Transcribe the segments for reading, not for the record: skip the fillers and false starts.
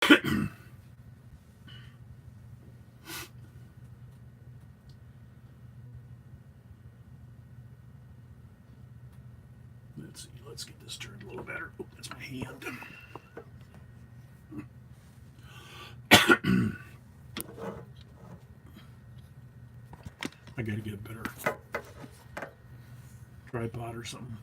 Let's see. Let's get this turned a little better. Oh, that's my hand. I gotta get a better tripod or something.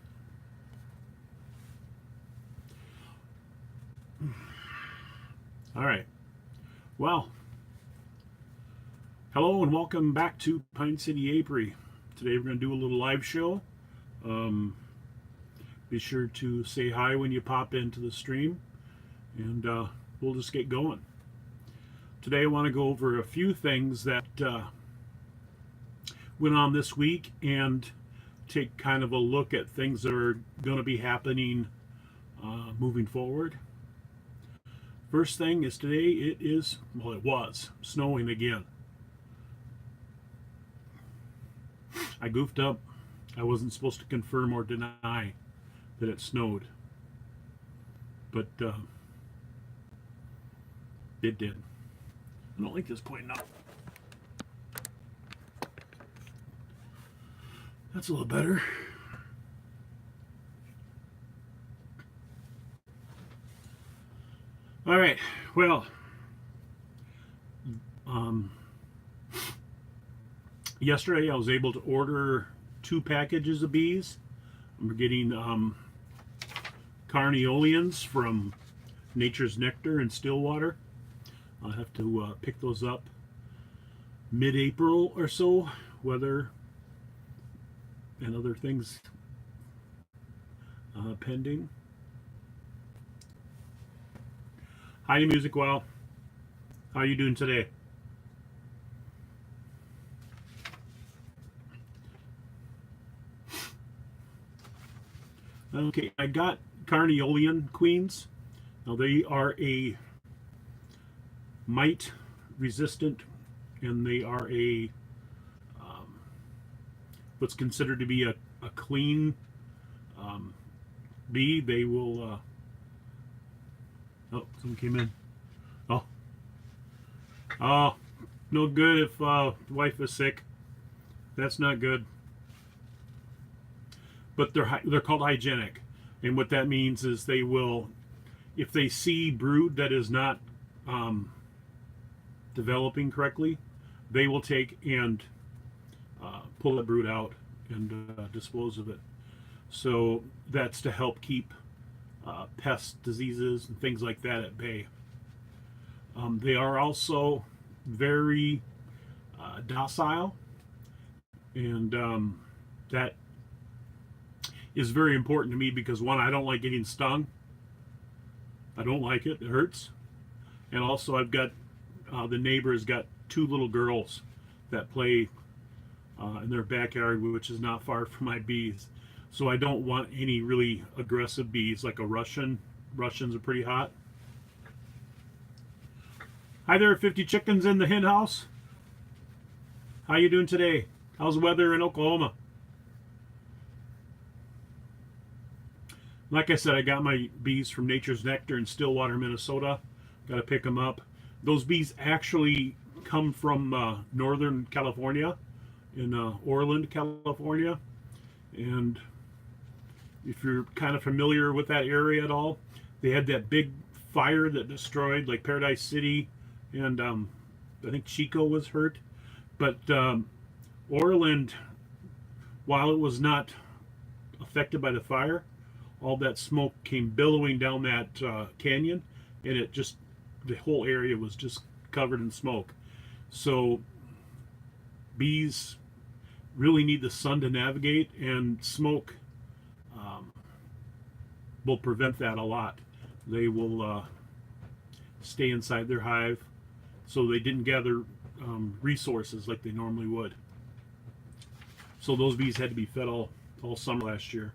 All right. Well, hello and welcome back to Pine City Apiary. Today we're going to do a little live show. Be sure to say hi when you pop into the stream, and we'll just get going. Today I want to go over a few things that went on this week and take kind of a look at things that are going to be happening moving forward. First thing is today it was snowing again. I goofed up. I wasn't supposed to confirm or deny that it snowed, but it did. I don't like this pointing up. That's a little better. All right, well, yesterday I was able to order 2 packages of bees. I'm getting Carnelians from Nature's Nectar in Stillwater. I'll have to pick those up mid-April or so, weather and other things pending. Hi, Music Well. How are you doing today? Okay, I got Carnelian Queens. Now they are a mite resistant, and they are a what's considered to be a clean bee. They will oh, someone came in. Oh, no good if the wife is sick. That's not good. But they're called hygienic, and what that means is they will, if they see brood that is not developing correctly, they will take and pull the brood out and dispose of it. So that's to help keep pests, diseases, and things like that at bay. They are also very docile, and that is very important to me because, one, I don't like getting stung. I don't like it. It hurts. And also I've got the neighbor's got 2 little girls that play in their backyard, which is not far from my bees. So I don't want any really aggressive bees like a Russian. Russians are pretty hot. Hi there, 50 chickens in the hen house. How you doing today? How's the weather in Oklahoma? Like I said, I got my bees from Nature's Nectar in Stillwater, Minnesota. Got to pick them up. Those bees actually come from Northern California, in Orland, California. And if you're kind of familiar with that area at all, they had that big fire that destroyed like Paradise City, and I think Chico was hurt. But Orland, while it was not affected by the fire, all that smoke came billowing down that canyon, and it just, the whole area was just covered in smoke. So bees really need the sun to navigate, and smoke will prevent that a lot. They will stay inside their hive, so they didn't gather resources like they normally would. So those bees had to be fed all summer last year.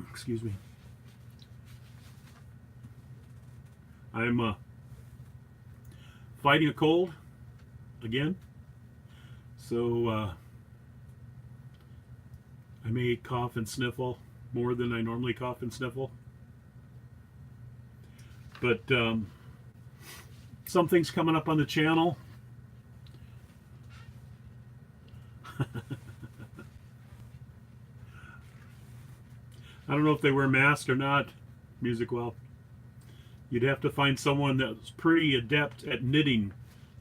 Excuse me. I'm fighting a cold again, so I may cough and sniffle more than I normally cough and sniffle. But something's coming up on the channel. I don't know if they wear masks or not, Music Well. You'd have to find someone that's pretty adept at knitting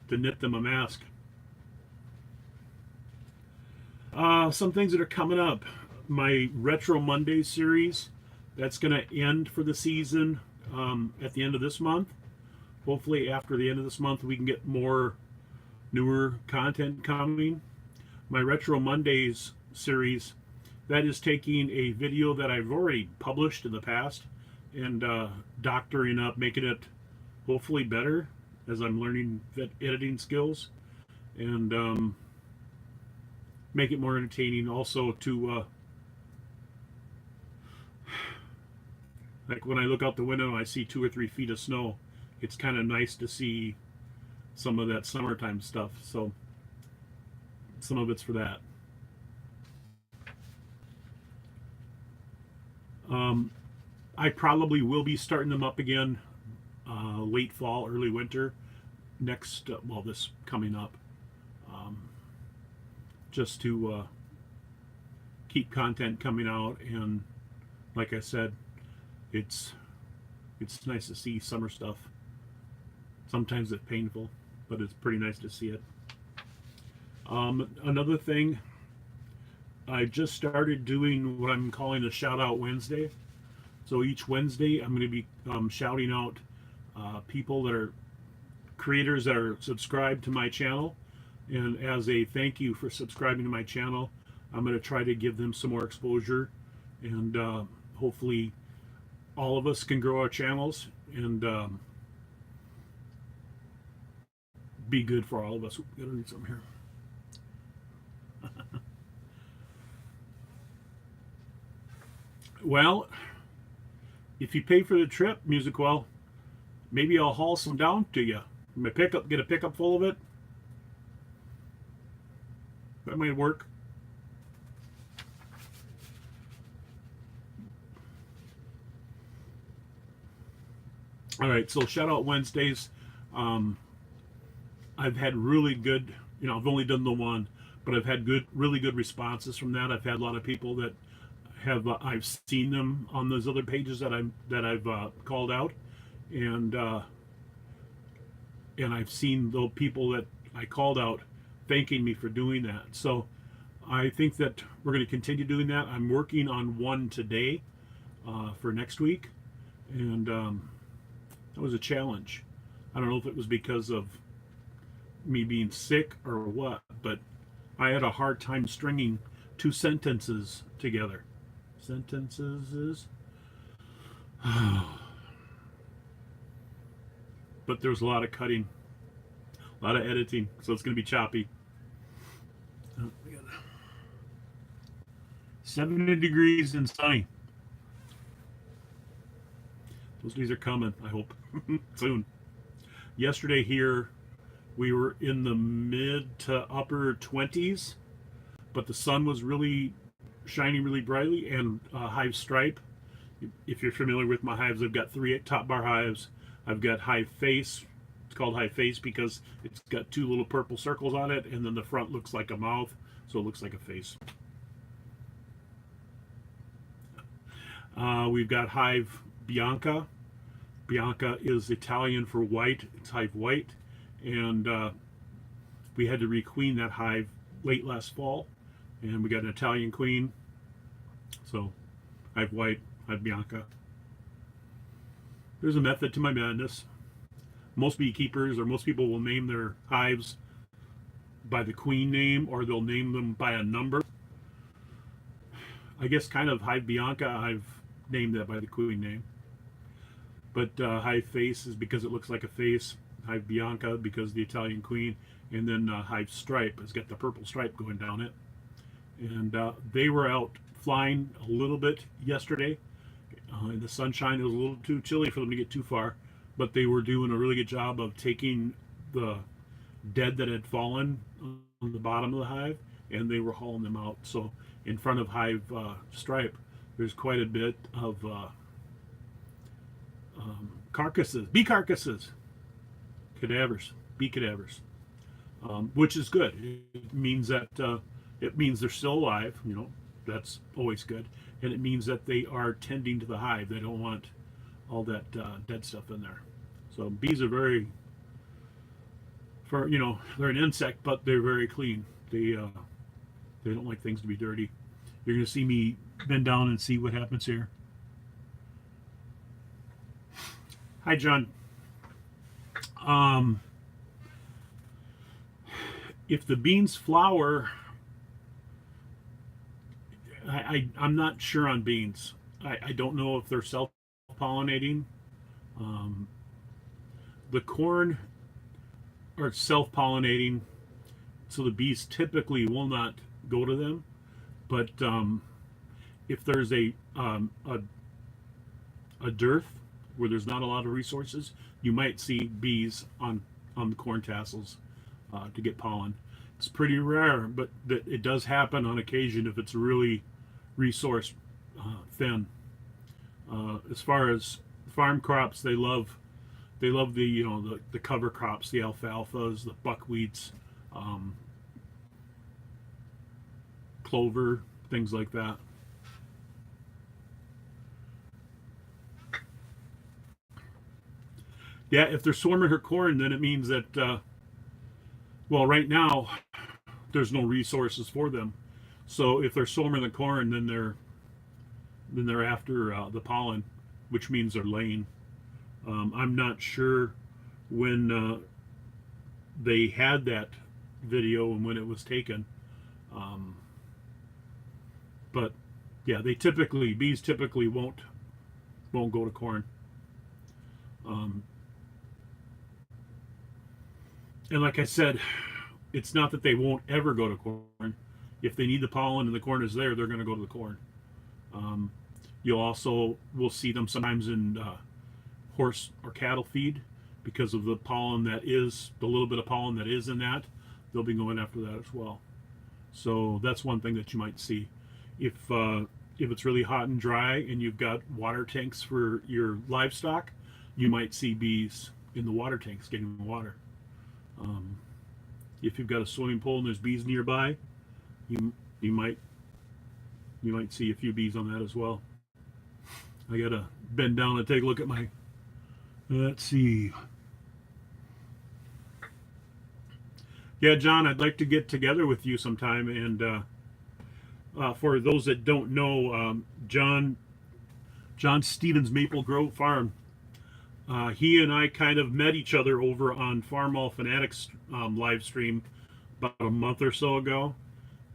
to knit them a mask. Some things that are coming up. My Retro Mondays series, that's going to end for the season at the end of this month. Hopefully after the end of this month we can get more newer content coming. My Retro Mondays series, that is taking a video that I've already published in the past and doctoring up, making it hopefully better as I'm learning editing skills, and make it more entertaining. Also to like when I look out the window and I see 2 or 3 feet of snow, it's kind of nice to see some of that summertime stuff. So some of it's for that. I probably will be starting them up again late fall, early winter next, well, this coming up, just to keep content coming out. And like I said, it's nice to see summer stuff. Sometimes it's painful, but it's pretty nice to see it. Another thing, I just started doing what I'm calling a Shoutout Wednesday. So each Wednesday I'm going to be shouting out people that are creators that are subscribed to my channel, and as a thank you for subscribing to my channel, I'm going to try to give them some more exposure, and hopefully all of us can grow our channels and be good for all of us. Gotta read something here. Well, if you pay for the trip, Music Well, maybe I'll haul some down to you. My pickup, get a pickup full of it. That might work. All right, so Shoutout Wednesdays. I've had really good, I've only done the one, but I've had really good responses from that. I've had a lot of people that have I've seen them on those other pages that I've called out, and I've seen the people that I called out thanking me for doing that. So I think that we're going to continue doing that. I'm working on one today for next week, and that was a challenge. I don't know if it was because of me being sick or what, but I had a hard time stringing 2 sentences together. Sentences. But there's a lot of cutting, a lot of editing, so it's going to be choppy. Oh, we got 70 degrees and sunny. Those days are coming, I hope, soon. Yesterday here, we were in the mid to upper 20s, but the sun was really shining really brightly, and hive stripe. If you're familiar with my hives, I've got 3 top bar hives. I've got hive face. It's called hive face because it's got 2 little purple circles on it, and then the front looks like a mouth, so it looks like a face. We've got hive Bianca. Bianca is Italian for white. It's hive white, and we had to requeen that hive late last fall, and we got an Italian queen. So hive white, hive Bianca. There's a method to my madness. Most beekeepers, or most people, will name their hives by the queen name, or they'll name them by a number. I guess kind of hive Bianca, I've named that by the queen name. But hive face is because it looks like a face. Hive Bianca because the Italian queen. And then hive stripe has got the purple stripe going down it. And they were out flying a little bit yesterday in the sunshine. It was a little too chilly for them to get too far, but they were doing a really good job of taking the dead that had fallen on the bottom of the hive, and they were hauling them out. So in front of hive stripe, there's quite a bit of carcasses, bee carcasses, cadavers, bee cadavers, which is good. It means that they're still alive. You know, that's always good, and it means that they are tending to the hive. They don't want all that dead stuff in there. So bees are very, they're an insect, but they're very clean. They don't like things to be dirty. You're going to see me bend down and see what happens here. Hi, John. If the beans flower, I'm not sure on beans. I don't know if they're self-pollinating. The corn are self-pollinating, so the bees typically will not go to them. But if there's a dearth where there's not a lot of resources, you might see bees on the corn tassels to get pollen. It's pretty rare, but it does happen on occasion if it's really resource thin. As far as farm crops, they love the cover crops, the alfalfas, the buckwheats, clover, things like that. Yeah, if they're swarming her corn, then it means that well, right now there's no resources for them. So if they're swarming the corn, then they're after the pollen, which means they're laying. I'm not sure when they had that video and when it was taken, but yeah, bees typically won't go to corn. And like I said, it's not that they won't ever go to corn. If they need the pollen and the corn is there, they're going to go to the corn. We'll see them sometimes in horse or cattle feed because of the little bit of pollen that is in that. They'll be going after that as well. So that's one thing that you might see. If it's really hot and dry and you've got water tanks for your livestock, you might see bees in the water tanks getting water. If you've got a swimming pool and there's bees nearby, you might see a few bees on that as well. I gotta bend down and take a look at my. Let's see. Yeah, John, I'd like to get together with you sometime. And for those that don't know, John Stevens Maple Grove Farm. He and I kind of met each other over on Farm All Fanatics live stream about a month or so ago,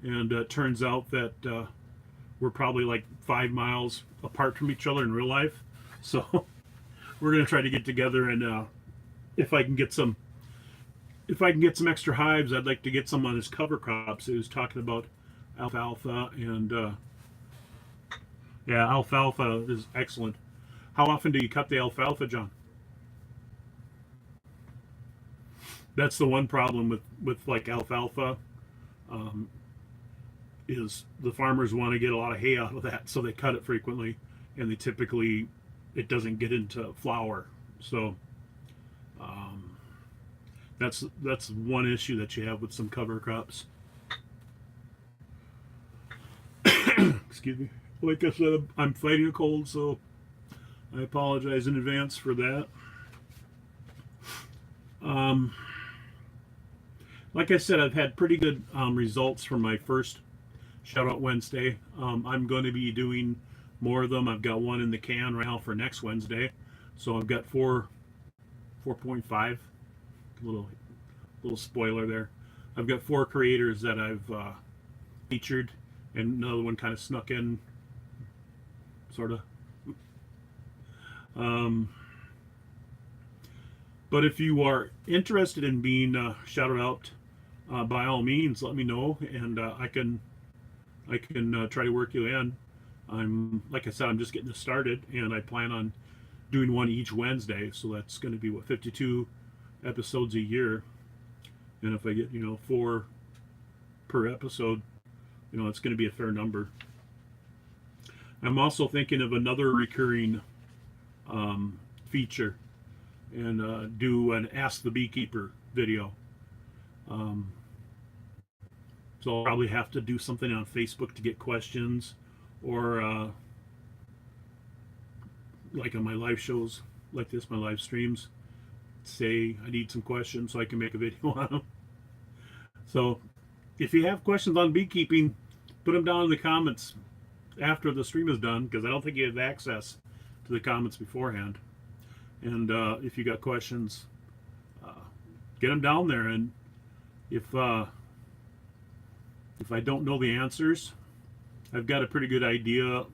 and it turns out that we're probably like 5 miles apart from each other in real life. So we're gonna try to get together, and if I can get some extra hives, I'd like to get some on his cover crops. He was talking about alfalfa, and yeah, alfalfa is excellent. How often do you cut the alfalfa, John? That's the one problem with like alfalfa, is the farmers want to get a lot of hay out of that, so they cut it frequently, and it doesn't get into flower. So that's one issue that you have with some cover crops. Excuse me. Like I said, I'm fighting a cold, so I apologize in advance for that. Like I said, I've had pretty good results from my first Shoutout Wednesday. I'm going to be doing more of them. I've got one in the can right now for next Wednesday. So I've got 4.5. Little spoiler there. I've got 4 creators that I've featured, and another one kind of snuck in, sort of. But if you are interested in being shouted out, by all means, let me know, and I can try to work you in. Like I said, I'm just getting this started, and I plan on doing one each Wednesday. So that's going to be 52 episodes a year. And if I get 4 per episode, it's going to be a fair number. I'm also thinking of another recurring feature. and do an Ask the Beekeeper video. So I'll probably have to do something on Facebook to get questions, or like on my live shows like this, my live streams, say I need some questions so I can make a video on them. So if you have questions on beekeeping, put them down in the comments after the stream is done, because I don't think you have access to the comments beforehand. And if you got questions, get them down there. And if I don't know the answers, I've got a pretty good idea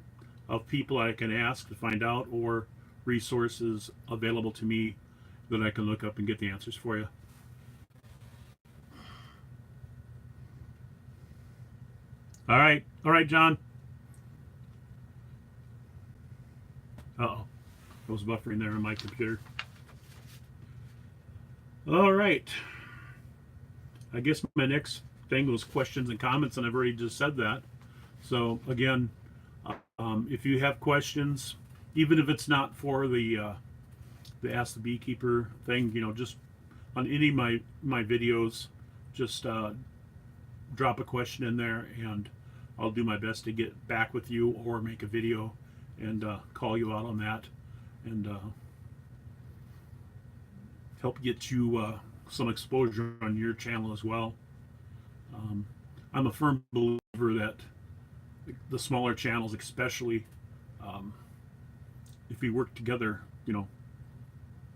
of people I can ask to find out, or resources available to me that I can look up and get the answers for you. All right, John. Uh-oh, I was buffering there on my computer. All right. I guess my next thing was questions and comments, and I've already just said that. So again, if you have questions, even if it's not for the Ask the Beekeeper thing, just on any of my videos, just drop a question in there, and I'll do my best to get back with you, or make a video and call you out on that, and help get you some exposure on your channel as well. I'm a firm believer that the smaller channels, especially, if we work together, a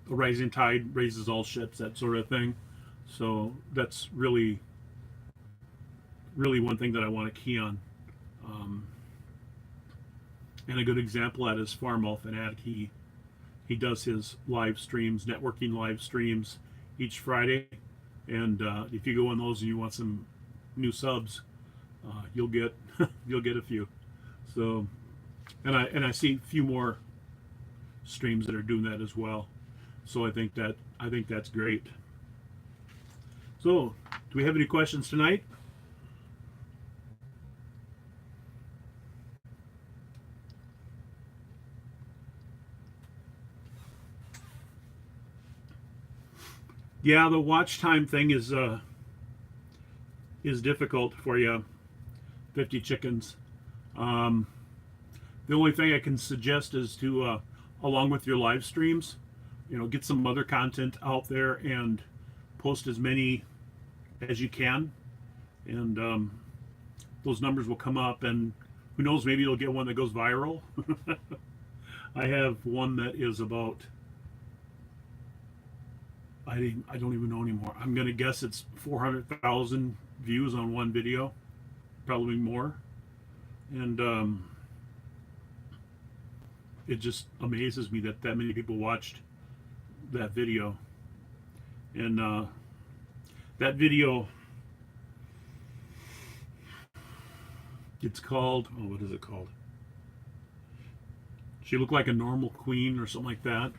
rising tide raises all ships, that sort of thing. So that's really one thing that I want to key on. And a good example of that is Farm Elf Fanatic. He does his live streams, networking live streams, each Friday. And if you go on those and you want some new subs, you'll get you'll get a few. So, and I see a few more streams that are doing that as well. So I think that's great. So, do we have any questions tonight? Yeah, the watch time thing is difficult for you. 50 chickens. The only thing I can suggest is to, along with your live streams, get some other content out there and post as many as you can, and those numbers will come up, and who knows, maybe you'll get one that goes viral. I have one that is about, I don't even know anymore. I'm gonna guess it's 400,000 views on one video, probably more, and it just amazes me that many people watched that video. And that video, it's called, oh, what is it called? She looked like a normal queen or something like that,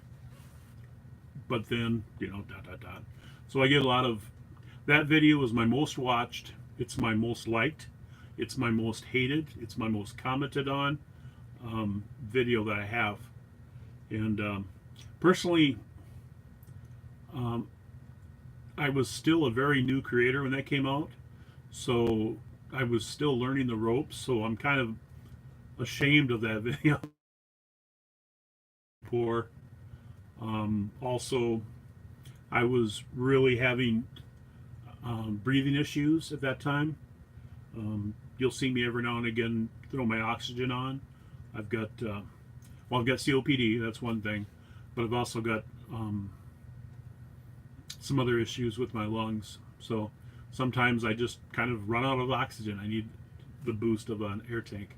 but then dot dot dot. So I get a lot of, that video is my most watched, it's my most liked, it's my most hated, it's my most commented on video that I have. And personally, I was still a very new creator when that came out, so I was still learning the ropes, so I'm kind of ashamed of that video. Poor. Also, I was really having breathing issues at that time. You'll see me every now and again throw my oxygen on. I've got I've got COPD, that's one thing, but I've also got some other issues with my lungs. So sometimes I just kind of run out of oxygen. I need the boost of an air tank,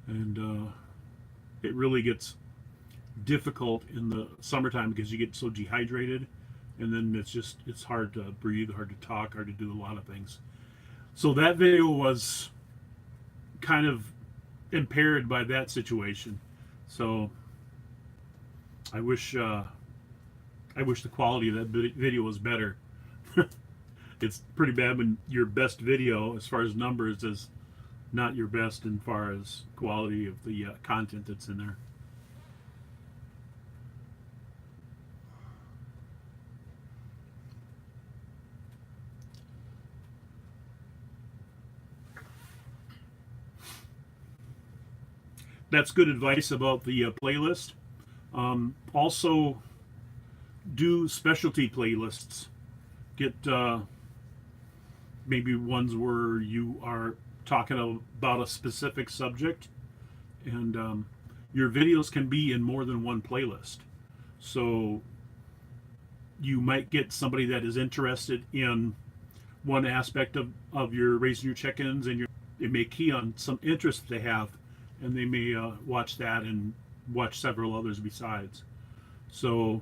and it really gets difficult in the summertime because you get so dehydrated, and then it's hard to breathe, hard to talk, hard to do a lot of things. So that video was kind of impaired by that situation. So I wish the quality of that video was better. It's pretty bad when your best video as far as numbers is not your best as far as quality of the content that's in there. that's good advice about the playlist. Also, do specialty playlists. Get maybe ones where you are talking about a specific subject, and your videos can be in more than one playlist. So you might get somebody that is interested in one aspect of your raising your chickens, and it may key on some interest they have, and they may watch that and watch several others besides. So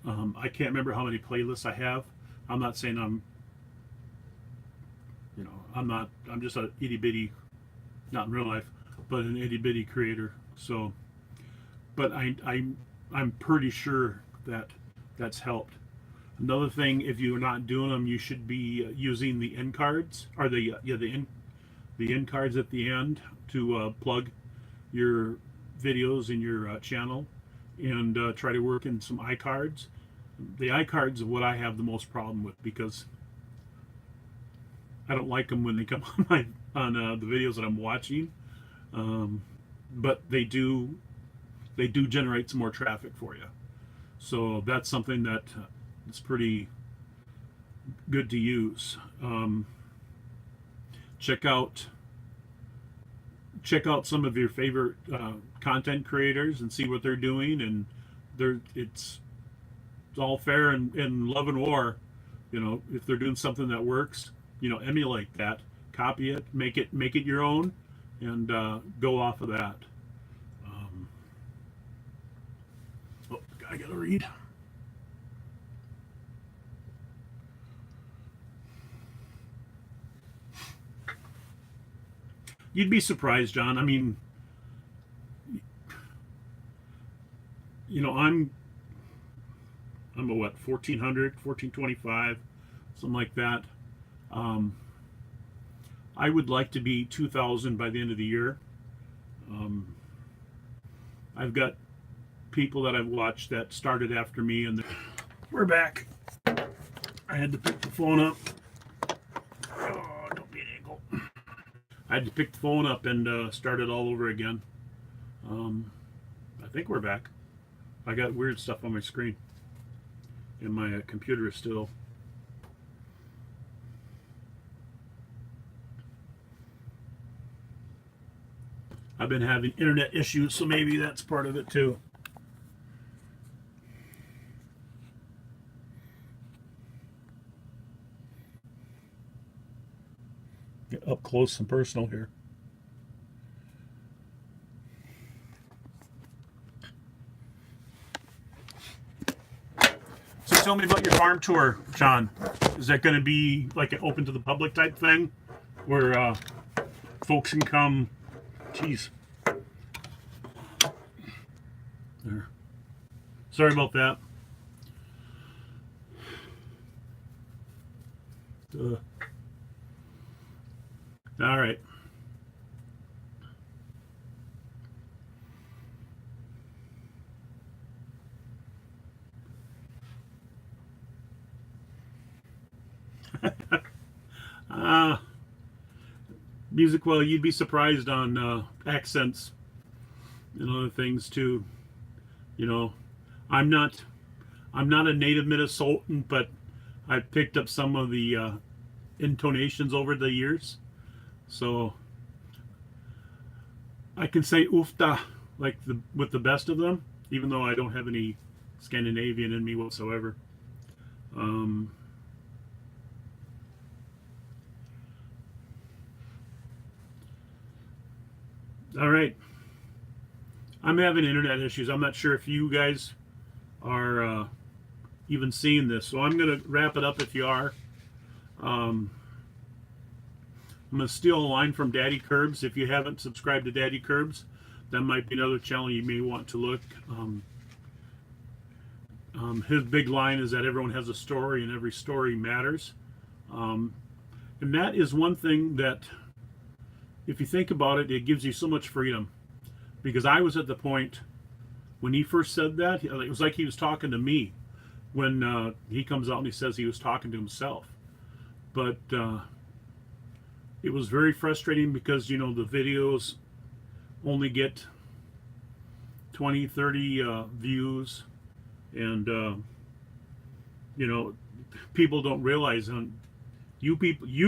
I can't remember how many playlists I have. I'm not saying I'm just a itty bitty, not in real life, but an itty bitty creator. So, but I'm pretty sure that that's helped. Another thing, if you're not doing them, you should be using the end cards, or the end cards at the end to plug your videos in your channel, and try to work in some iCards. The iCards are what I have the most problem with, because I don't like them when they come on the videos that I'm watching, but they do generate some more traffic for you. So that's something that is pretty good to use. Check out some of your favorite content creators and see what they're doing, and it's all fair in love and war. If they're doing something that works, emulate that, copy it, make it your own, and go off of that. I gotta read. You'd be surprised, John. I mean, I'm a what, 1425, something like that. I would like to be 2,000 by the end of the year. I've got people that I've watched that started after me, and we're back. I had to pick the phone up. Oh, don't be an eagle. I had to pick the phone up and start it all over again. I think we're back. I got weird stuff on my screen, and my computer is still. I've been having internet issues, so maybe that's part of it too. Get up close and personal here. So tell me about your farm tour, John. Is that going to be like an open to the public type thing, where folks can come? Jeez. There. Sorry about that. All right. Music, well, you'd be surprised on accents and other things too. I'm not a native Minnesotan, but I've picked up some of the intonations over the years, so I can say oofta with the best of them, even though I don't have any Scandinavian in me whatsoever. All right. I'm having internet issues. I'm not sure if you guys are even seeing this, so I'm going to wrap it up if you are. I'm going to steal a line from Daddy Curbs. If you haven't subscribed to Daddy Curbs, that might be another channel you may want to look. His big line is that everyone has a story and every story matters. And that is one thing that, if you think about it, it gives you so much freedom. Because I was at the point when he first said that, it was like he was talking to me. When he comes out and he says he was talking to himself. But it was very frustrating because, the videos only get 20, 30 views, and you know, people don't realize, and you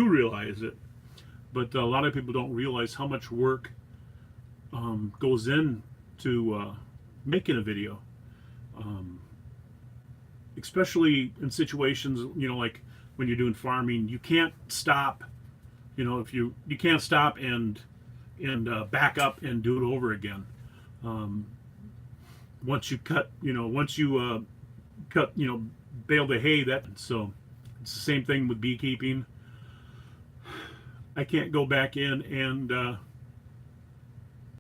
realize it, but a lot of people don't realize how much work goes into making a video, especially in situations, you know, like when you're doing farming. You can't stop, you know, if you can't stop and back up and do it over again. Once you cut, you know, once you cut, you know, bale the hay, that, so it's the same thing with beekeeping. I can't go back in and